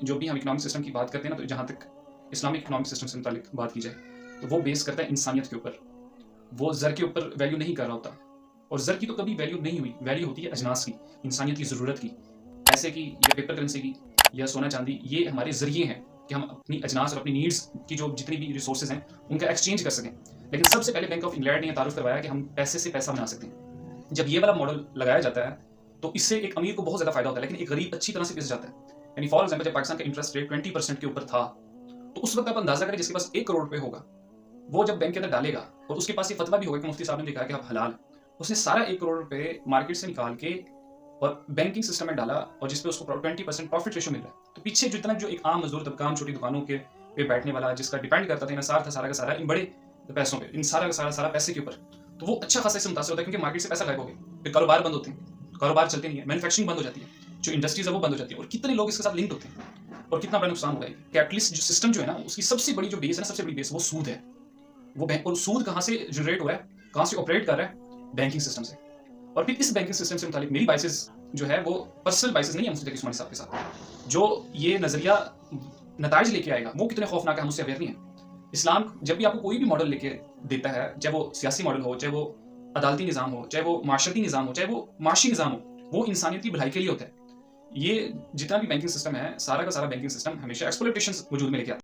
جو بھی ہم اکنامک سسٹم کی بات کرتے ہیں نا، تو جہاں تک اسلامک اکنامک سسٹم سے متعلق بات کی جائے تو وہ بیس کرتا ہے انسانیت کے اوپر. وہ زر کے اوپر ویلیو نہیں کر رہا ہوتا، اور زر کی تو کبھی ویلیو نہیں ہوئی. ویلیو ہوتی ہے اجناس کی، انسانیت کی ضرورت کی، پیسے کی یا پیپر کرنسی کی یا سونا چاندی. یہ ہمارے ذریعے ہیں کہ ہم اپنی اجناس اور اپنی نیڈس کی جو جتنی بھی ریسورسز ہیں ان کا ایکسچینج کر سکیں. لیکن سب سے پہلے بینک آف انگلینڈ نے یہ تعارف کروایا کہ ہم پیسے سے پیسہ بنا سکتے ہیں. جب یہ والا ماڈل لگایا جاتا ہے تو اس سے ایک امیر کو بہت زیادہ فائدہ ہوتا ہے، لیکن ایک غریب اچھی طرح سے پس جاتا ہے. یعنی فار ایگزامپل جب پاکستان کا انٹرسٹ ریٹ 20% کے اوپر تھا تو اس وقت آپ اندازہ کریں جس کے پاس 1 کروڑ روپے ہوگا وہ جب بینک کے اندر ڈالے گا اور اس کے پاس یہ فتویٰ بھی ہوگا کہ مفتی صاحب نے کہا کہ آپ حلال، اس نے سارا 1 کروڑ روپے مارکیٹ سے نکال کے اور بینکنگ سسٹم میں ڈالا اور جس پہ اس کو 20% پروفٹ ریشو مل رہا ہے. تو پیچھے جتنا جو ایک عام مزدور طبقہ عام چھوٹی دکانوں کے پہ بیٹھنے والا جس کا ڈیپینڈ کرتا تھا انحصار تھا سارا کا سارا ان بڑے پیسوں پہ، ان سارا کا سارا پیسے کے اوپر، تو وہ اچھا خاصا اس سے متاثر ہوتا ہے کیونکہ مارکیٹ سے پیسہ غائب ہو گیا. پھر کاروبار بند ہوتے ہیں، کاروبار چلتے نہیں ہے، مینوفیکچرنگ بند ہو جاتی ہے، جو انڈسٹریز ہے وہ بند ہو جاتی ہے، اور کتنے لوگ اس کے ساتھ لنکڈ ہوتے ہیں اور کتنا بڑا نقصان ہوا ہے. کیپٹلسٹ جو سسٹم جو ہے نا اس کی سب سے بڑی جو بیس ہے نا، سب سے بڑی بیس وہ سود ہے. وہ بینک، اور سود کہاں سے جنریٹ ہو رہا ہے، کہاں سے آپریٹ کر رہا ہے، بینکنگ سسٹم سے. اور پھر اس بینکنگ سسٹم سے متعلق میری بائسز جو ہے وہ پرسنل بائسز نہیں ہے مفتی تقی عثمانی صاحب کے ساتھ. جو یہ نظریہ نتائج لے کے آئے گا وہ کتنے خوفناک ہے ہم اس سے اویئر نہیں ہیں. اسلام جب بھی آپ کو کوئی بھی ماڈل لے کے دیتا ہے، چاہے وہ سیاسی ماڈل ہو، چاہے وہ عدالتی نظام ہو، چاہے وہ معاشرتی نظام ہو، چاہے وہ معاشی نظام ہو، وہ انسانیت کی بھلائی کے لیے ہوتا ہے. یہ جتنا بھی بینکنگ سسٹم ہے، سارا کا سارا بینکنگ سسٹم ہمیشہ ایکسپلوٹیشن وجود میں لے کے آتا ہے.